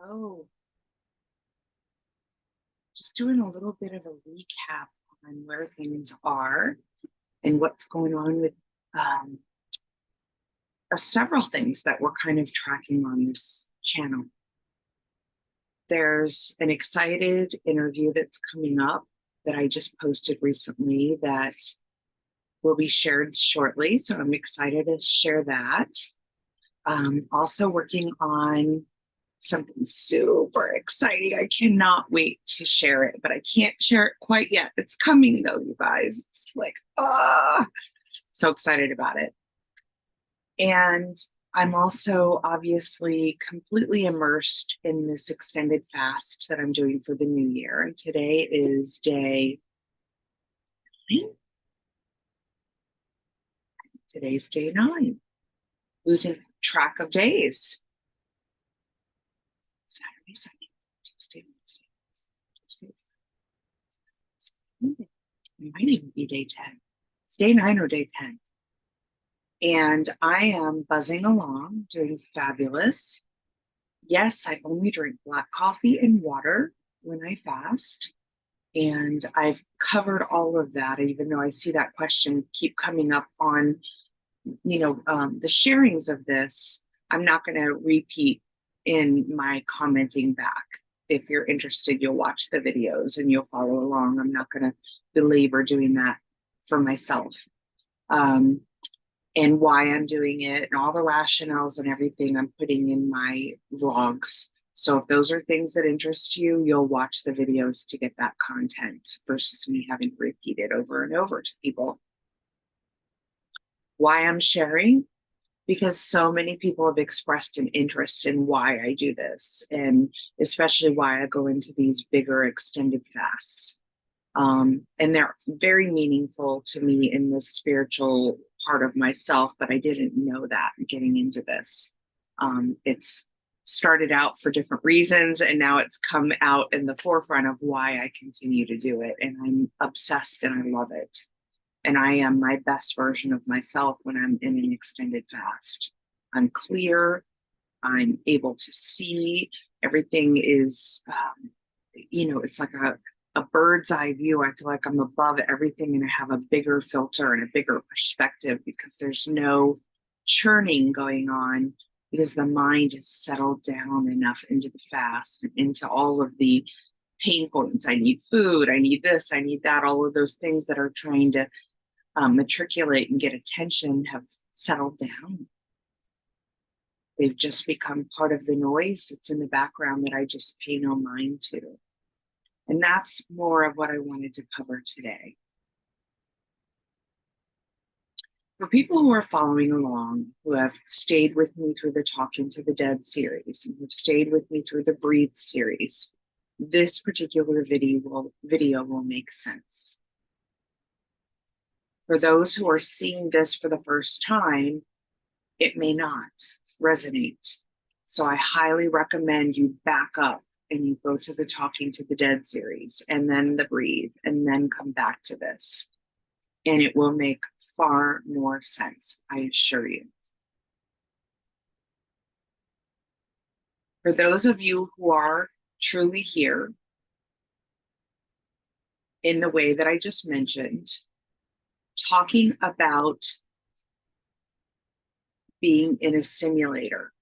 Oh, just doing a little bit of a recap on where things are and what's going on with um, several things that we're kind of tracking on this channel. There's an excited interview that's coming up that I just posted recently that will be shared shortly. So I'm excited to share that. Also working on something super exciting. I cannot wait to share it, but I can't share it quite yet. It's coming though, you guys. It's like, so excited about it. And I'm also obviously completely immersed in this extended fast that I'm doing for the new year. And today is day 9. Today's day 9. Losing track of days. Saturday, Sunday, Tuesday, Wednesday, Tuesday. It might even be day 10. It's day 9 or day 10. And I am buzzing along, doing fabulous. Yes, I only drink black coffee and water when I fast. And I've covered all of that, even though I see that question keep coming up on, the sharings of this. I'm not going to repeat in my commenting back. If you're interested, you'll watch the videos and you'll follow along. I'm not going to belabor doing that for myself. And why I'm doing it and all the rationales and everything I'm putting in my vlogs. So if those are things that interest you, you'll watch the videos to get that content versus me having to repeat it over and over to people. Why I'm sharing? Because so many people have expressed an interest in why I do this, and especially why I go into these bigger extended fasts. And they're very meaningful to me in this spiritual part of myself, but I didn't know that getting into this. It's started out for different reasons, and now it's come out in the forefront of why I continue to do it. And I'm obsessed and I love it. And I am my best version of myself when I'm in an extended fast. I'm clear. I'm able to see. Everything is, it's like a bird's eye view. I feel like I'm above everything and I have a bigger filter and a bigger perspective because there's no churning going on because the mind is settled down enough into the fast and into all of the pain points. I need food. I need this. I need that. All of those things that are trying to matriculate and get attention have settled down. They've just become part of the noise that's in the background that I just pay no mind to. And that's more of what I wanted to cover today. For people who are following along, who have stayed with me through the Talking to the Dead series, and who've stayed with me through the Breathe series, this particular video will make sense. For those who are seeing this for the first time, it may not resonate. So I highly recommend you back up and you go to the Talking to the Dead series and then the Breathe and then come back to this. And it will make far more sense, I assure you. For those of you who are truly here in the way that I just mentioned, talking about being in a simulator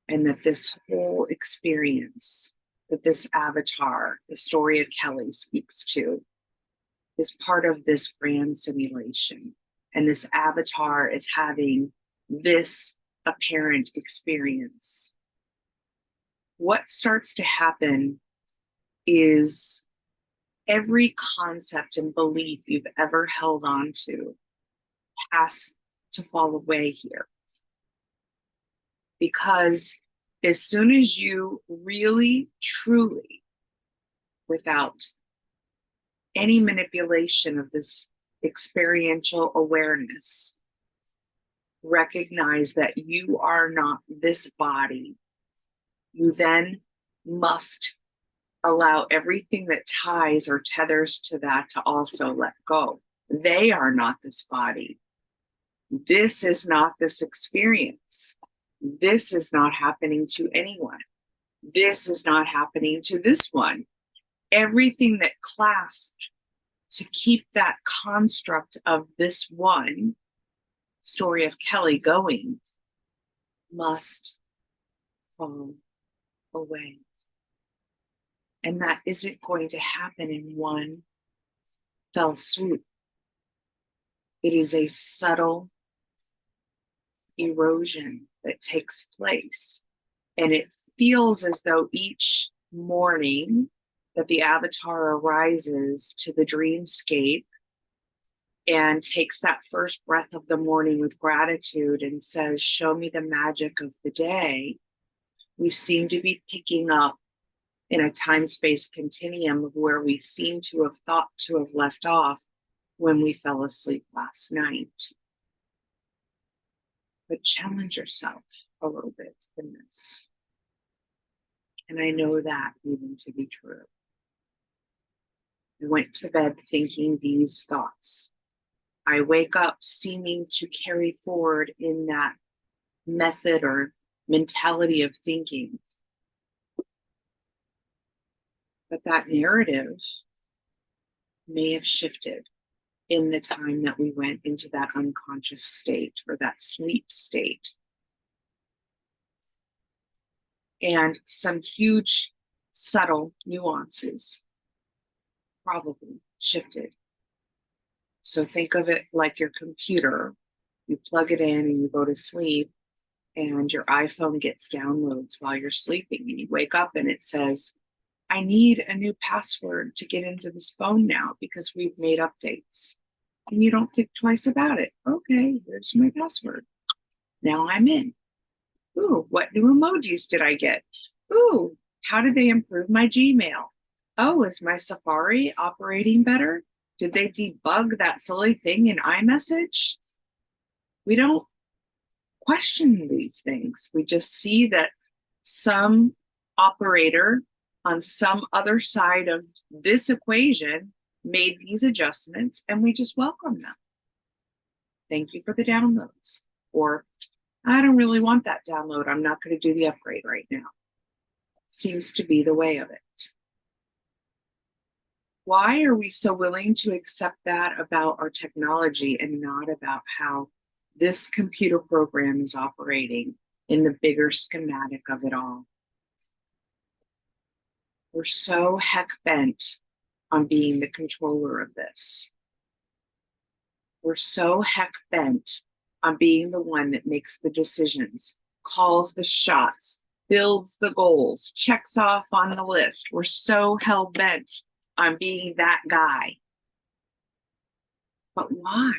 and that this whole experience, that this avatar, the story of Kelly speaks to, is part of this grand simulation. And this avatar is having this apparent experience. What starts to happen is every concept and belief you've ever held on to has to fall away here. Because as soon as you really, truly, without any manipulation of this experiential awareness, recognize that you are not this body, you then must allow everything that ties or tethers to that to also let go. They are not this body. This is not this experience. This is not happening to anyone. This is not happening to this one. Everything that clasped to keep that construct of this one story of Kelly going must fall away. And that isn't going to happen in one fell swoop. It is a subtle erosion that takes place. And it feels as though each morning that the avatar arises to the dreamscape and takes that first breath of the morning with gratitude and says, show me the magic of the day, we seem to be picking up in a time-space continuum of where we seem to have thought to have left off when we fell asleep last night. But challenge yourself a little bit in this. And I know that even to be true. I went to bed thinking these thoughts. I wake up seeming to carry forward in that method or mentality of thinking. But that narrative may have shifted in the time that we went into that unconscious state or that sleep state. And some huge, subtle nuances probably shifted. So think of it like your computer. You plug it in and you go to sleep, and your iPhone gets downloads while you're sleeping, and you wake up and it says, I need a new password to get into this phone now because we've made updates. And you don't think twice about it. Okay, here's my password. Now I'm in. Ooh, what new emojis did I get? Ooh, how did they improve my Gmail? Oh, is my Safari operating better? Did they debug that silly thing in iMessage? We don't question these things. We just see that some operator on some other side of this equation made these adjustments, and we just welcome them. Thank you for the downloads. Or, I don't really want that download. I'm not going to do the upgrade right now. Seems to be the way of it. Why are we so willing to accept that about our technology and not about how this computer program is operating in the bigger schematic of it all? We're so heck bent on being the controller of this. We're so heck bent on being the one that makes the decisions, calls the shots, builds the goals, checks off on the list. We're so hell bent on being that guy. But why?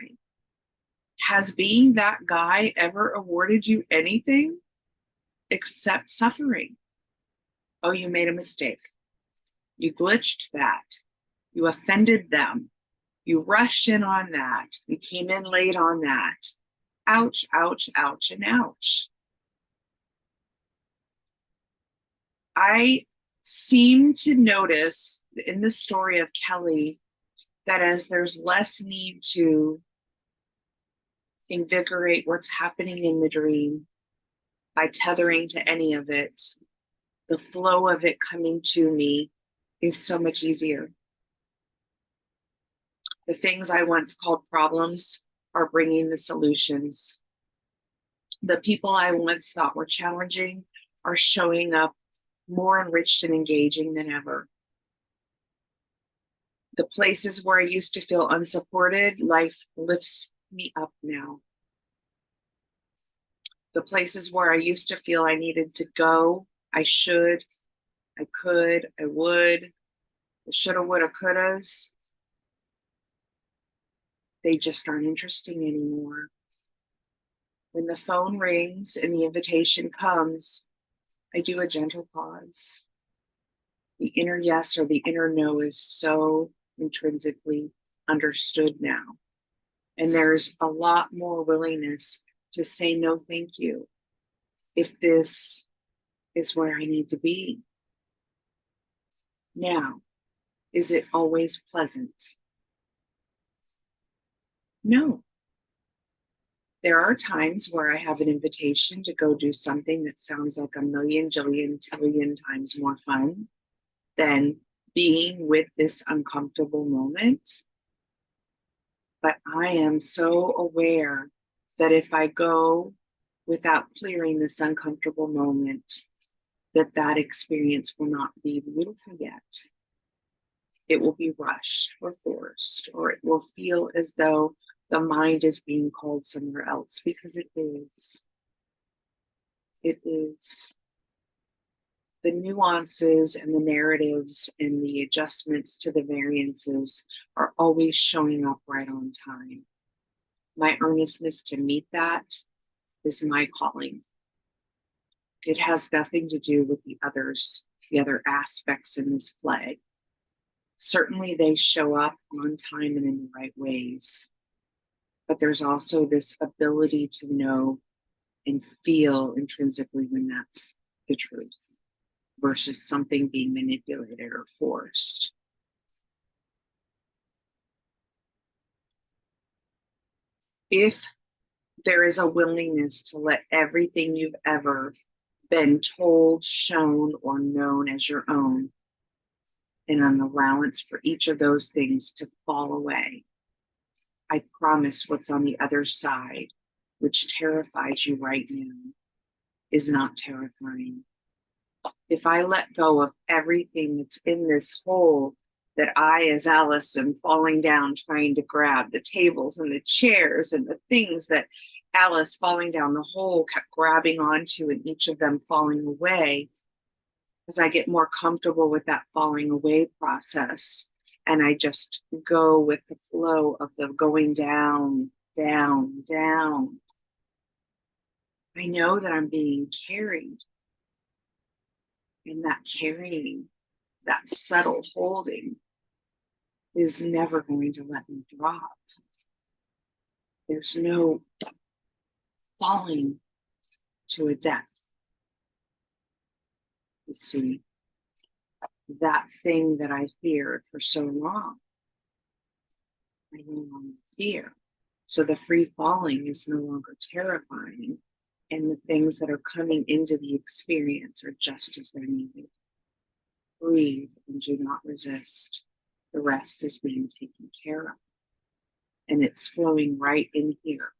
Has being that guy ever awarded you anything except suffering? Oh, you made a mistake. You glitched that. You offended them. You rushed in on that. You came in late on that. Ouch, ouch, ouch, and ouch. I seem to notice in the story of Kelly that as there's less need to invigorate what's happening in the dream by tethering to any of it, the flow of it coming to me is so much easier. The things I once called problems are bringing the solutions. The people I once thought were challenging are showing up more enriched and engaging than ever. The places where I used to feel unsupported, life lifts me up now. The places where I used to feel I needed to go, I should, I could, I would, the shoulda, woulda, couldas, they just aren't interesting anymore. When the phone rings and the invitation comes, I do a gentle pause. The inner yes or the inner no is so intrinsically understood now. And there's a lot more willingness to say no, thank you, if this is where I need to be. Now, is it always pleasant? No. There are times where I have an invitation to go do something that sounds like a million, jillion, tillion times more fun than being with this uncomfortable moment. But I am so aware that if I go without clearing this uncomfortable moment, that experience will not be beautiful yet. It will be rushed or forced, or it will feel as though the mind is being called somewhere else, because it is. It is. The nuances and the narratives and the adjustments to the variances are always showing up right on time. My earnestness to meet that is my calling. It has nothing to do with the others, the other aspects in this play. Certainly they show up on time and in the right ways, but there's also this ability to know and feel intrinsically when that's the truth versus something being manipulated or forced. If there is a willingness to let everything you've ever been told, shown, or known as your own, and an allowance for each of those things to fall away, I promise what's on the other side, which terrifies you right now, is not terrifying. If I let go of everything that's in this hole that I, as Alice, am falling down trying to grab, the tables and the chairs and the things that Alice, falling down the hole, kept grabbing onto, and each of them falling away, as I get more comfortable with that falling away process, and I just go with the flow of the going down, down, down, I know that I'm being carried. And that carrying, that subtle holding, is never going to let me drop. There's no falling to a depth. You see, that thing that I feared for so long, I no longer fear. So the free falling is no longer terrifying, and the things that are coming into the experience are just as they're needed. Breathe and do not resist. The rest is being taken care of. And it's flowing right in here,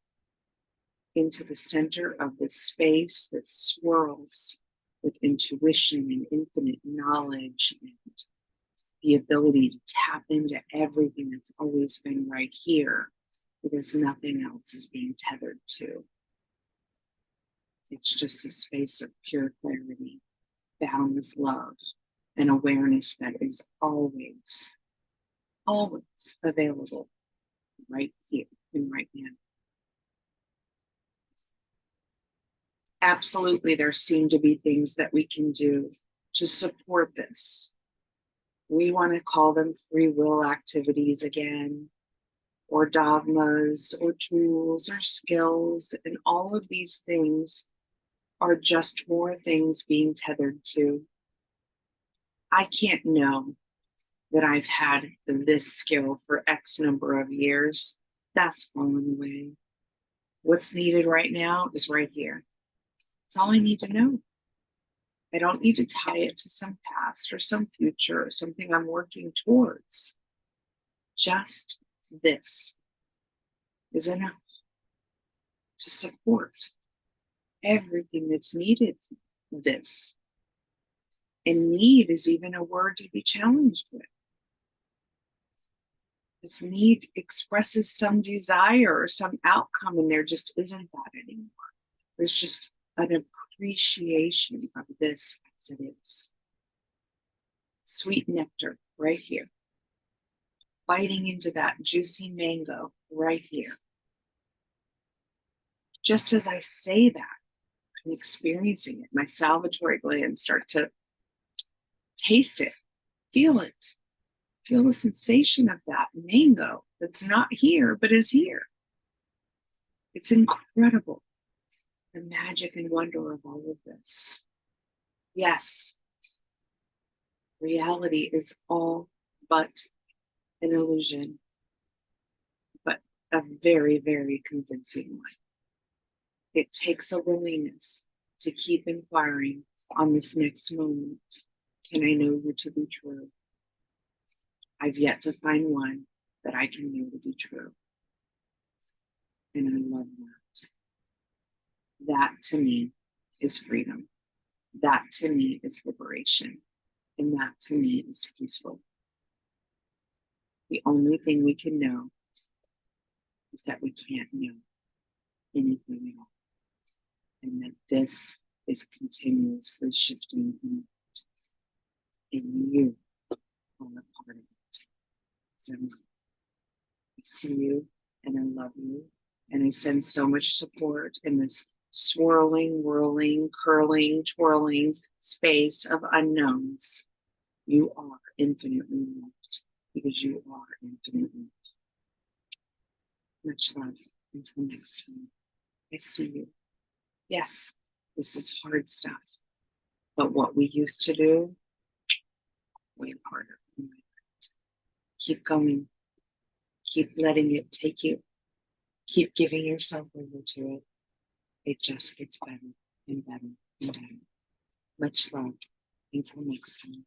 into the center of this space that swirls with intuition and infinite knowledge and the ability to tap into everything that's always been right here, because nothing else is being tethered to. It's just a space of pure clarity, boundless love, and awareness that is always, always available right here and right now. Absolutely, there seem to be things that we can do to support this. We want to call them free will activities again, or dogmas, or tools, or skills, and all of these things are just more things being tethered to. I can't know that I've had this skill for X number of years. That's fallen away. What's needed right now is right here. That's all I need to know. I don't need to tie it to some past or some future or something I'm working towards. Just this is enough to support everything that's needed. This. And need is even a word to be challenged with. This need expresses some desire or some outcome, and there just isn't that anymore. There's just an appreciation of this as it is. Sweet nectar right here. Biting into that juicy mango right here. Just as I say that, I'm experiencing it. My salivatory glands start to taste it, feel it. Feel the sensation of that mango that's not here, but is here. It's incredible, the magic and wonder of all of this. Yes, reality is all but an illusion, but a very, very convincing one. It takes a willingness to keep inquiring on this next moment. Can I know you to be true? I've yet to find one that I can know to be true. And I love that. That to me is freedom. That to me is liberation. And that to me is peaceful. The only thing we can know is that we can't know anything at all. And that this is continuously shifting and you are a part of it. So I see you and I love you. And I send so much support in this swirling, whirling, curling, twirling space of unknowns. You are infinitely loved because you are infinitely loved. Much love. Until next time. I see you. Yes, this is hard stuff. But what we used to do, way harder. Keep going. Keep letting it take you. Keep giving yourself over to it. It just gets better and better and better. Much love. Until next time.